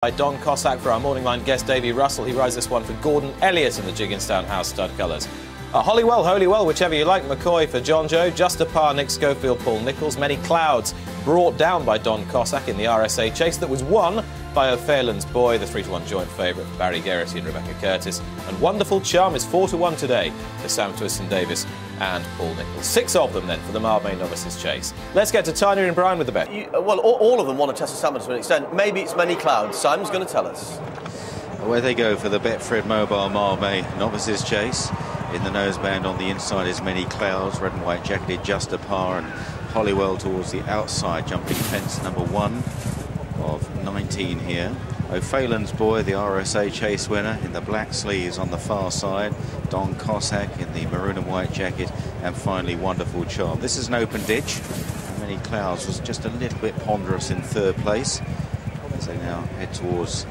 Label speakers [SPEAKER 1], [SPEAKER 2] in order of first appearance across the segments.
[SPEAKER 1] By Don Cossack for our morning line guest Davy Russell. He rides this one for Gordon Elliott in the Jigginstown House stud colours. Holywell, whichever you like. McCoy for John Joe. Just a par, Nick Schofield, Paul Nicholls. Many Clouds brought down by Don Cossack in the RSA chase that was won by O'Phelan's Boy, the 3-to-1 joint favourite for Barry Geraghty and Rebecca Curtis. And Wonderful Charm is 4-to-1 today for Sam Twiston-Davis and Paul Nicholls. 6 of them then for the Mildmay Novices chase. Let's get to Tanya and Brian with the bet.
[SPEAKER 2] Well, all of them want to test the salmon to an extent. Maybe it's Many Clouds. Simon's going to tell us.
[SPEAKER 3] Away they go for the Betfred Mobile Mildmay Novices chase. In the noseband on the inside is Many Clouds, red and white jacketed, just a par, and Holywell towards the outside, jumping fence number 1 of 19 here. O'Phelan's Boy, the RSA chase winner, in the black sleeves on the far side. Don Cossack in the maroon and white jacket, and finally Wonderful Charm. This is an open ditch. Many Clouds was just a little bit ponderous in third place as they now head towards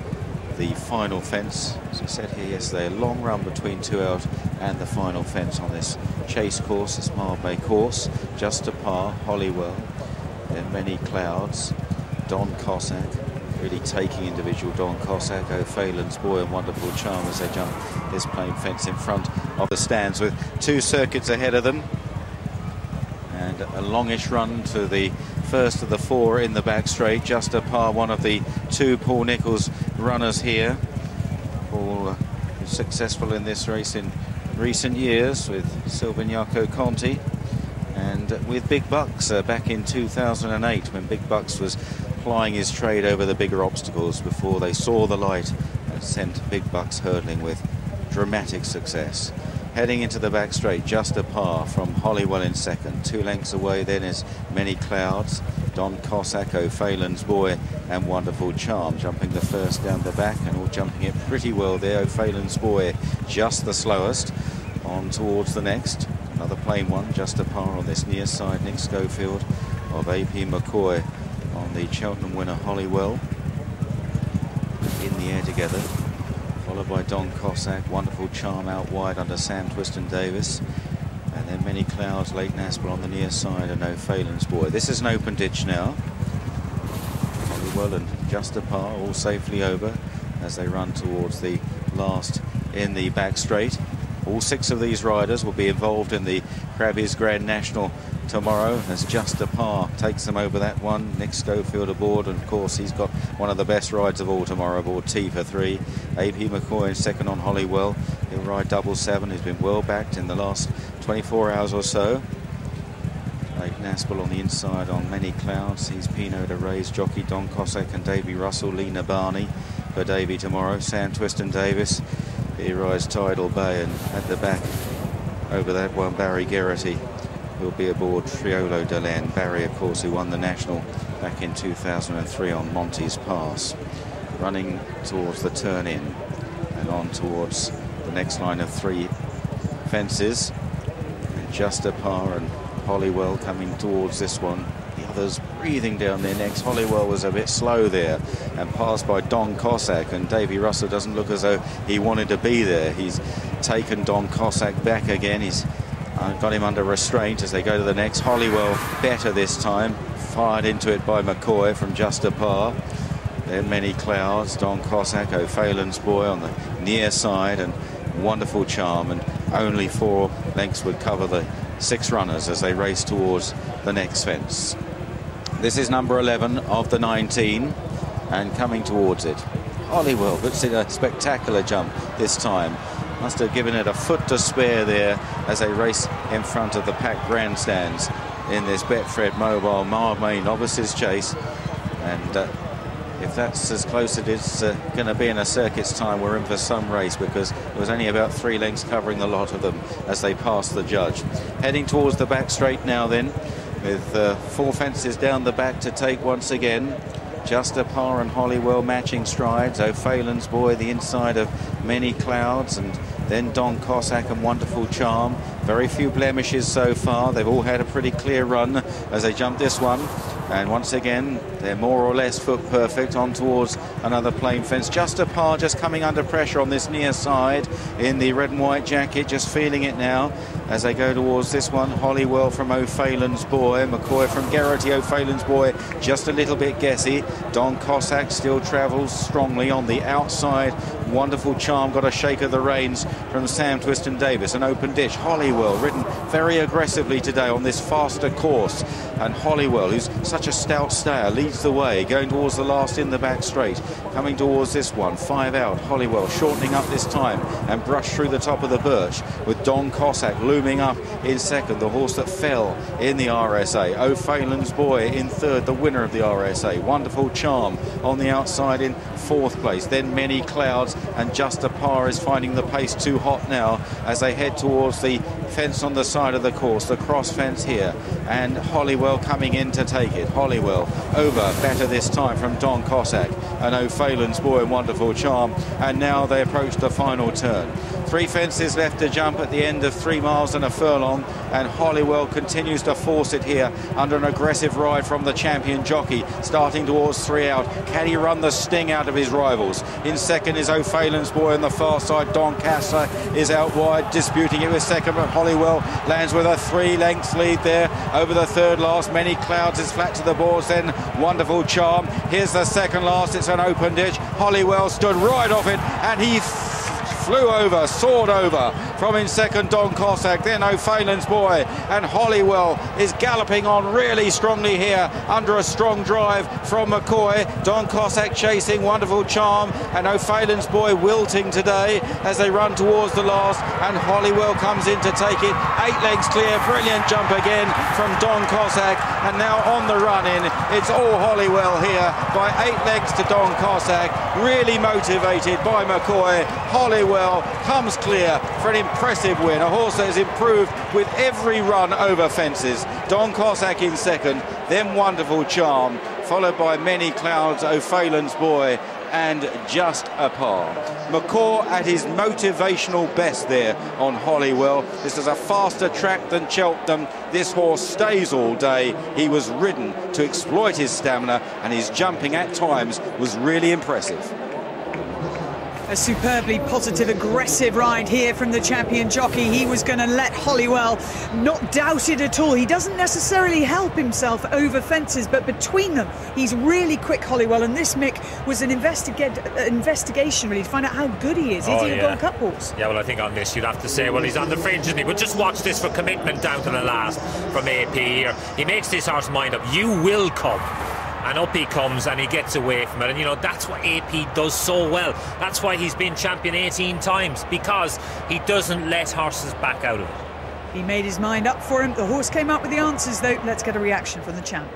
[SPEAKER 3] the final fence. As I said here yesterday, a long run between 2 out and the final fence on this chase course, this Mildmay course. Just a par, Holywell, then Many Clouds, Don Cossack, really taking individual Don Cossack, O'Phelan's Boy and Wonderful Charm as they jump this plain fence in front of the stands with 2 circuits ahead of them. And a longish run to the first of the 4 in the back straight. Just a par, one of the 2 Paul Nicholls runners here. Paul was successful in this race in recent years with Silvignaco Conti and with Big Bucks back in 2008 when Big Bucks was plying his trade over the bigger obstacles before they saw the light and sent Big Bucks hurdling with dramatic success. Heading into the back straight, just a par from Holywell in second. 2 lengths away then is Many Clouds, Don Cossack, O'Phelan's Boy and Wonderful Charm jumping the first down the back, and all jumping it pretty well there. O'Phelan's Boy just the slowest on towards the next. Another plain one, just a par on this near side. Nick Schofield of AP McCoy on the Cheltenham winner Holywell in the air together, followed by Don Cossack. Wonderful Charm out wide under Sam Twiston-Davis, and then Many Clouds, Leighton Aspel on the near side, and O'Phelan's Boy. This is an open ditch now. Holywell and just a par, all safely over as they run towards the last in the back straight. All 6 of these riders will be involved in the Crabbies Grand National tomorrow as just a par takes them over that one. Nick Schofield aboard, and of course he's got one of the best rides of all tomorrow aboard T for 3. AP McCoy in second on Holywell. He'll ride double 7. He's been well backed in the last 24 hours or so. Leighton Aspel on the inside on Many Clouds. He's Pinot de Ray's jockey. Don Cossack and Davy Russell. Lena Barney for Davy tomorrow. Sam Twiston-Davis. He rides Tidal Bay, and at the back over that one Barry Geraghty will be aboard Triolo de Len. Barry, of course, who won the National back in 2003 on Monty's Pass. Running towards the turn in and on towards the next line of 3 fences. And just a par, and Holywell coming towards this one. The others breathing down their necks. Holywell was a bit slow there and passed by Don Cossack, and Davy Russell doesn't look as though he wanted to be there. He's taken Don Cossack back again. He's got him under restraint as they go to the next. Holywell better this time, fired into it by McCoy from just a par. Then Many Clouds, Don Cossack, O'Phelan's Boy on the near side, and Wonderful Charm, and only 4 lengths would cover the 6 runners as they race towards the next fence. This is number 11 of the 19, and coming towards it, Holywell puts in a spectacular jump this time. Must have given it a foot to spare there as they race in front of the packed grandstands in this Betfred Mobile Mildmay Novices chase. And if that's as close as it's going to be in a circuit's time, we're in for some race, because there was only about 3 lengths covering the lot of them as they passed the judge. Heading towards the back straight now then, with 4 fences down the back to take once again. Just a par and Holywell matching strides. O'Phelan's Boy the inside of Many Clouds, and then Don Cossack and Wonderful Charm. Very few blemishes so far. They've all had a pretty clear run as they jump this one. And once again, they're more or less foot perfect on towards another plain fence. Just a par, just coming under pressure on this near side in the red and white jacket, just feeling it now as they go towards this one. Holywell from O'Phalen's Boy, McCoy from Geraghty O'Phalen's Boy, just a little bit guessy. Don Cossack still travels strongly on the outside. Wonderful Charm got a shake of the reins from Sam Twiston Davis. An open ditch. Holywell ridden very aggressively today on this faster course, and Holywell, who's such a stout stayer, leads the way, going towards the last in the back straight, coming towards this one. 5 out. Holywell shortening up this time and brushed through the top of the birch, with Don Cossack looming up in second, the horse that fell in the RSA. O'Phalen's Boy in third, the winner of the RSA. Wonderful Charm on the outside in fourth place. Then Many Clouds, and Just a Par is finding the pace too hot now as they head towards the fence on the side of the course, the cross fence here, and Holywell coming in to take it. Holywell over better this time from Don Cossack and O'Phalen's Boy and Wonderful Charm, and now they approach the final turn. 3 fences left to jump at the end of 3 miles and a furlong, and Holywell continues to force it here under an aggressive ride from the champion jockey, starting towards 3 out. Can he run the sting out of his rivals? In second is O'Phalen's Boy on the far side. Don Cossack is out wide, disputing it with second, but Holywell lands with a 3-length lead there over the third last. Many Clouds is flat to the boards, then Wonderful Charm. Here's the second last, it's an open ditch. Holywell stood right off it, and he flew over, soared over from in second Don Cossack, then O'Phalen's Boy, and Holywell is galloping on really strongly here under a strong drive from McCoy. Don Cossack chasing, Wonderful Charm, and O'Phalen's Boy wilting today as they run towards the last, and Holywell comes in to take it. 8 lengths clear, brilliant jump again from Don Cossack, and now on the run in, it's all Holywell here by 8 lengths to Don Cossack, really motivated by McCoy. Holywell comes clear for an impressive win, a horse that has improved with every run over fences. Don Cossack in second, then Wonderful Charm, followed by Many Clouds, O'Phalen's Boy, and Just a Par. McCaw at his motivational best there on Holywell. This is a faster track than Cheltenham. This horse stays all day. He was ridden to exploit his stamina, and his jumping at times was really impressive.
[SPEAKER 4] A superbly positive, aggressive ride here from the champion jockey. He was going to let Holywell not doubt it at all. He doesn't necessarily help himself over fences, but between them, he's really quick, Holywell. And this, Mick, was an investigation, really, to find out how good he is. Is he a Gold Cup horse?
[SPEAKER 5] Yeah, well, I think on this, you'd have to say, well, he's on the fringe, isn't he? But just watch this for commitment down to the last from AP here. He makes this horse mind up. You will come. And up he comes and he gets away from it. And, you know, that's what AP does so well. That's why he's been champion 18 times, because he doesn't let horses back out of it.
[SPEAKER 4] He made his mind up for him. The horse came up with the answers, though. Let's get a reaction from the champ.